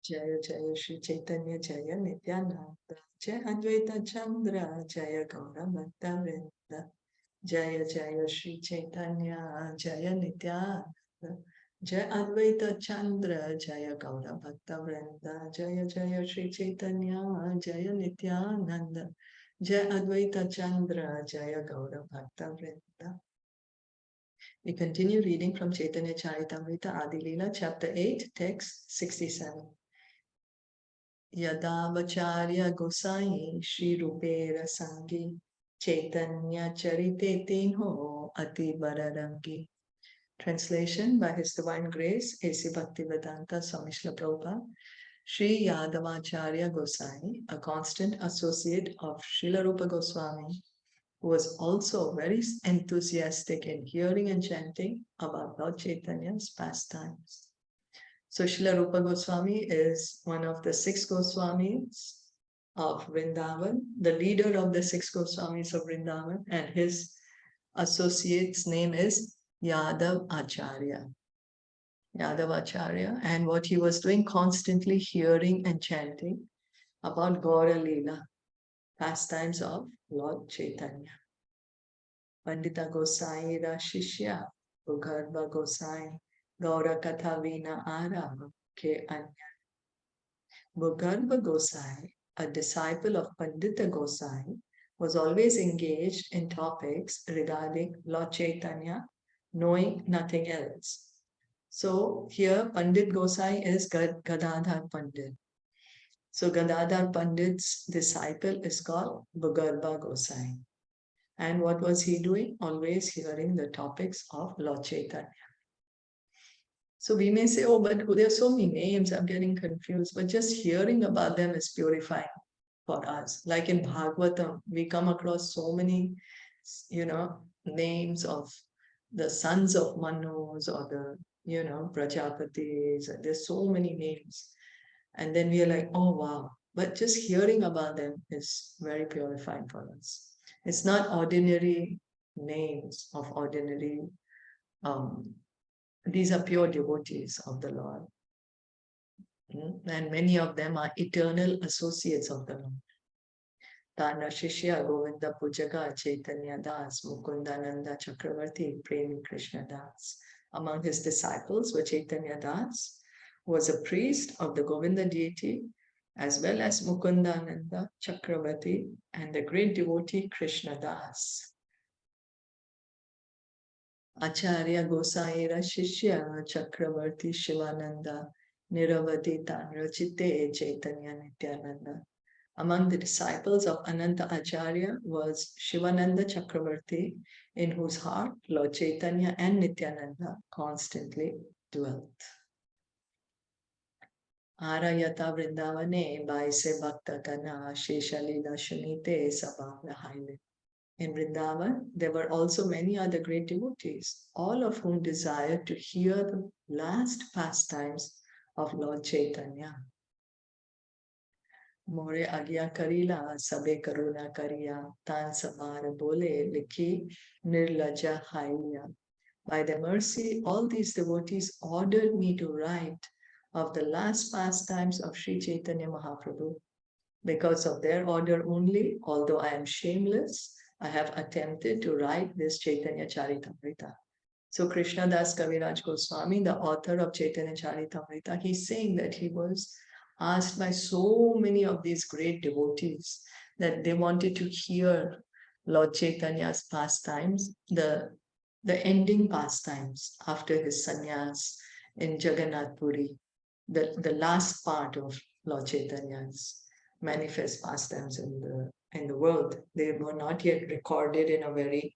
Jaya Jaya Shri Caitanya Jaya Nityananda Jaya Advaita Chandra Jaya Gaura Bhakta Vrinda Jaya Jaya Shri Caitanya Jaya Nityananda Jaya Advaita Chandra Jaya Gaura Bhakta Vrinda Jaya Jaya Shri Caitanya Jaya Nityananda Jaya Advaita Chandra Jaya Gaura Bhakta Vrinda. We continue reading from Caitanya Caritamita Adi Leela, chapter 8, text 67. Yada Vacharya Gosai Shri Rupera Sangi Caitanya Charite Tinho Ati Bararangi. Translation by His Divine Grace, A.C. Bhaktivedanta Swami Srila Prabhupada. Sri Yadavacharya Gosai, a constant associate of Srila Rupa Goswami, who was also very enthusiastic in hearing and chanting about Lord Chaitanya's pastimes. So Srila Rupa Goswami is one of the 6 Goswamis of Vrindavan, the leader of the 6 Goswamis of Vrindavan, and his associate's name is Yadav Acharya. Yadav Acharya, and what he was doing, constantly hearing and chanting about Gaura Leela, pastimes of Lord Chaitanya. Pandita Gosai ra Shishya, Bhagavad Gosai, Gaura Katha Vina Arama Ke Anya. Bhagavad Gosai, a disciple of Pandita Gosai, was always engaged in topics regarding Lord Chaitanya, knowing nothing else. So here Pandit Gosai is Gadadhar Pandit. So Gadadhar Pandit's disciple is called Bhagavad Gosai. And what was he doing? Always hearing the topics of Lord Chaitanya. So we may say, oh, but there are so many names, I'm getting confused. But just hearing about them is purifying for us. Like in Bhagavatam, we come across so many, names of the sons of Manus or the, Prajapatis. There's so many names. And then we are like, oh, wow. But just hearing about them is very purifying for us. It's not ordinary names of ordinary, these are pure devotees of the Lord. And many of them are eternal associates of the Lord. Tana Shishya Govinda Pujaka Chaitanya Das Mukundananda Chakravarti Premi Krishna Das. Among his disciples were Chaitanya Das, who was a priest of the Govinda deity, as well as Mukundananda Chakravarti and the great devotee Krishna Das. Acharya Gosaira Shishya Chakravarti Shivananda Niravati Tanrachite Chaitanya Nityananda. Among the disciples of Ananta Acharya was Shivananda Chakravarti, in whose heart Lord Chaitanya and Nityananda constantly dwelt. Arayata Vrindavane Baise Bhakta Kana Sheshalila Shunite Sabhavya Haile. In Vrindavan, there were also many other great devotees, all of whom desired to hear the last pastimes of Lord Chaitanya. More agya karila, sabe karuna kariya, tan samara bole likhi nirlaja haiya. By their mercy, all these devotees ordered me to write of the last pastimes of Sri Chaitanya Mahaprabhu. Because of their order only, although I am shameless, I have attempted to write this Caitanya Caritamita. So Krishna Das Kaviraj Goswami, the author of Caitanya Caritamita, he's saying that he was asked by so many of these great devotees that they wanted to hear Lord Chaitanya's pastimes, the ending pastimes after his sannyas in Jagannath Puri, the last part of Lord Chaitanya's manifest pastimes in the world. They were not yet recorded in a very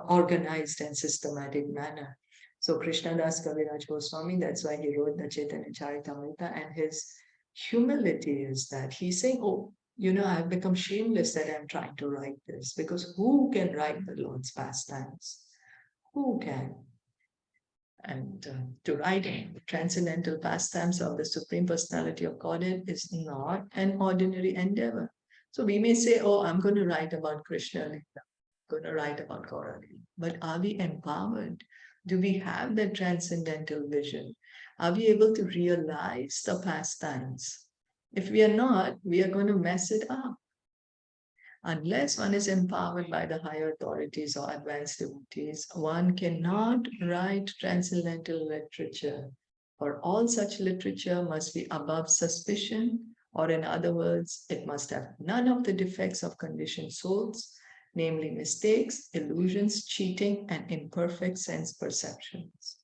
organized and systematic manner. So Krishna Das Kaviraj Goswami, that's why he wrote the Caitanya Caritamita, and his humility is that he's saying, oh, I've become shameless that I'm trying to write this, because who can write the Lord's pastimes? Who can? And to write the transcendental pastimes of the Supreme Personality of Godhead is not an ordinary endeavor. So we may say, oh, I'm going to write about Krishna, I'm going to write about Gaura. But are we empowered Do we have that transcendental vision? Are we able to realize the pastimes? If we are not, we are going to mess it up. Unless one is empowered by the higher authorities or advanced devotees, one cannot write transcendental literature. For all such literature must be above suspicion, or in other words, it must have none of the defects of conditioned souls, namely mistakes, illusions, cheating, and imperfect sense perceptions.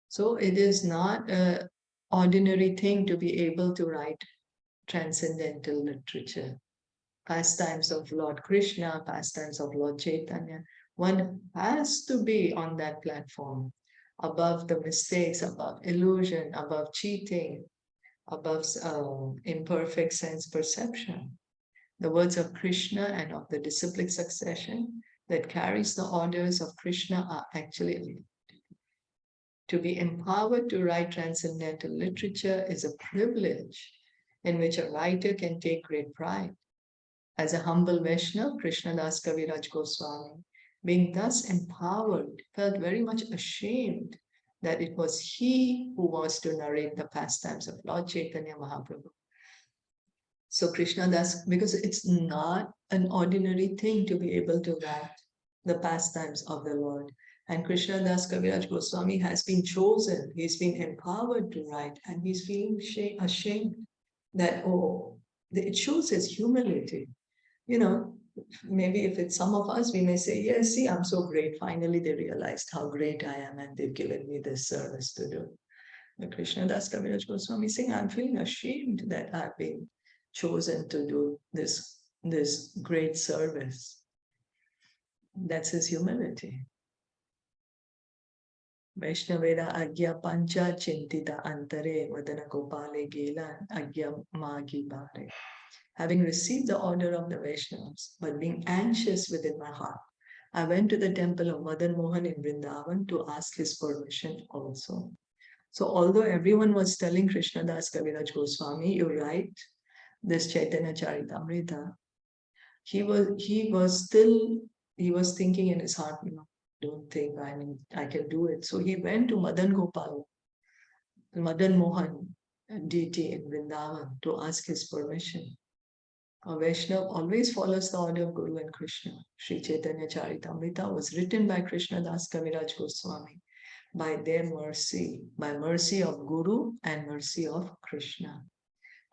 So it is not an ordinary thing to be able to write transcendental literature. Pastimes of Lord Krishna, pastimes of Lord Chaitanya. One has to be on that platform, above the mistakes, above illusion, above cheating, above imperfect sense perception. The words of Krishna and of the disciplic succession that carries the orders of Krishna are actually to be empowered to write transcendental literature is a privilege in which a writer can take great pride. As a humble Vaishnava, Krishnadas Kaviraj Goswami, being thus empowered, felt very much ashamed that it was he who was to narrate the pastimes of Lord Chaitanya Mahaprabhu. So Krishnadas, because it's not an ordinary thing to be able to write the pastimes of the Lord. And Krishnadas Kaviraj Goswami has been chosen, he's been empowered to write, and he's feeling ashamed that, oh, it shows his humility. You know, maybe if it's some of us, we may say, yes, see, I'm so great. Finally, they realized how great I am and they've given me this service to do. But Krishnadas Kaviraj Goswami saying, I'm feeling ashamed that I've been chosen to do this great service. That's his humility. Vaishnaveda Agya Pancha Chintita Antare Vadana Gopale Gelan Agya Magi Bare. Having received the order of the Vaishnavas, but being anxious within my heart, I went to the temple of Madan Mohan in Vrindavan to ask his permission also. So although everyone was telling Krishnadas Kaviraj Goswami, you write this Caitaniya Caritamita, he was thinking in his heart, no, don't think I can do it. So he went to Madan Mohan deity in Vrindavan to ask his permission. A Vaishnava always follows the order of Guru and Krishna. Sri Caitaniya Caritamita was written by Krishnadas Kaviraj Goswami by their mercy, by mercy of Guru and mercy of Krishna.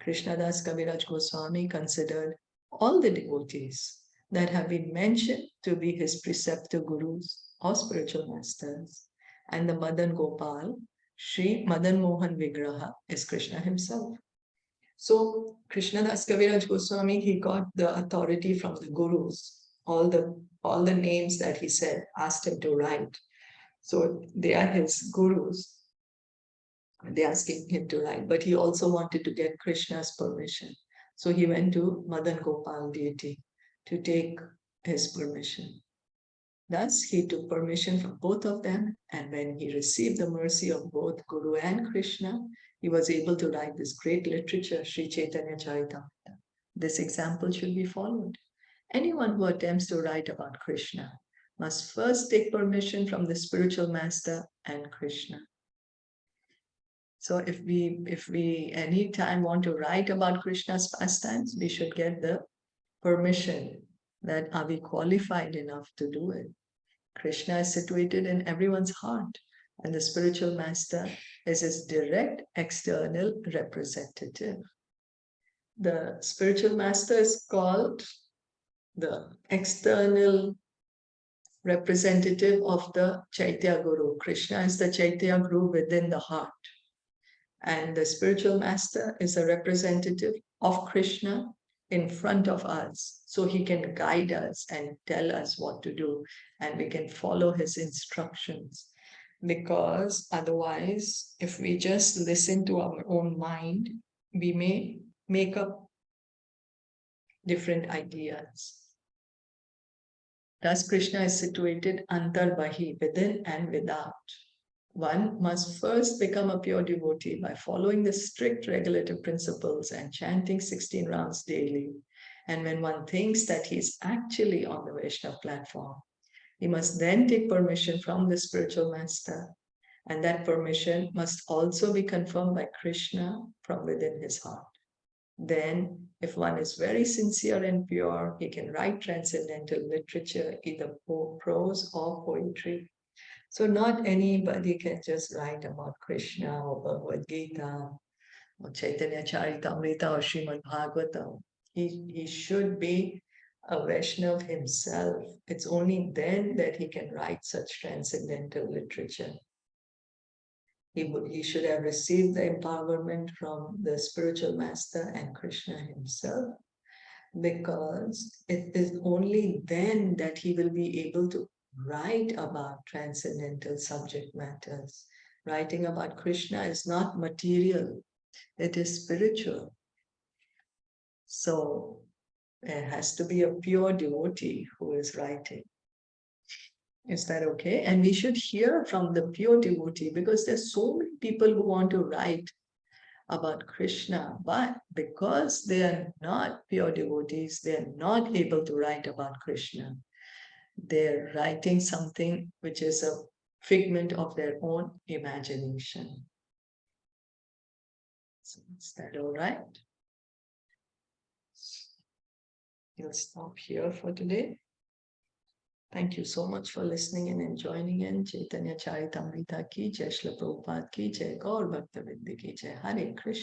Krishnadas Kaviraj Goswami considered all the devotees that have been mentioned to be his preceptor gurus or spiritual masters. And the Madan Gopal, Sri Madan Mohan Vigraha, is Krishna himself. So Krishnadas Kaviraj Goswami, he got the authority from the gurus. All the names that he said, asked him to write. So they are his gurus. They're asking him to write, but he also wanted to get Krishna's permission. So he went to Madan Gopal deity to take his permission. Thus, he took permission from both of them, and when he received the mercy of both Guru and Krishna, he was able to write this great literature, Sri Caitaniya Caritamita. This example should be followed. Anyone who attempts to write about Krishna must first take permission from the spiritual master and Krishna. So if we anytime want to write about Krishna's pastimes, we should get the permission that are we qualified enough to do it. Krishna is situated in everyone's heart, and the spiritual master is his direct external representative. The spiritual master is called the external representative of the Chaitya Guru. Krishna is the Chaitya Guru within the heart. And the spiritual master is a representative of Krishna in front of us, so he can guide us and tell us what to do, and we can follow his instructions. Because otherwise, if we just listen to our own mind, we may make up different ideas. Thus, Krishna is situated antarbahi, within and without. One must first become a pure devotee by following the strict regulative principles and chanting 16 rounds daily. And when one thinks that he is actually on the Vaishnava platform, He must then take permission from the spiritual master, and that permission must also be confirmed by Krishna from within his heart. Then, if one is very sincere and pure, he can write transcendental literature, either prose or poetry. So, not anybody can just write about Krishna or Bhagavad Gita or Caitaniya Caritamita or Srimad Bhagavatam. He should be a Vaishnav himself. It's only then that he can write such transcendental literature. He should have received the empowerment from the spiritual master and Krishna himself, because it is only then that he will be able to write about transcendental subject matters. Writing about Krishna is not material, it is spiritual. So there has to be a pure devotee who is writing. Is that okay? And we should hear from the pure devotee, because there's so many people who want to write about Krishna, but because they are not pure devotees, they are not able to write about Krishna. They're writing something which is a figment of their own imagination. So is that all right? We'll stop here for today. Thank you so much for listening and joining in. Caitanya Caritamita ki jai, Srila Prabhupada ki jai, Gaur Bhakta Vrinda ki jai. Hare Krishna.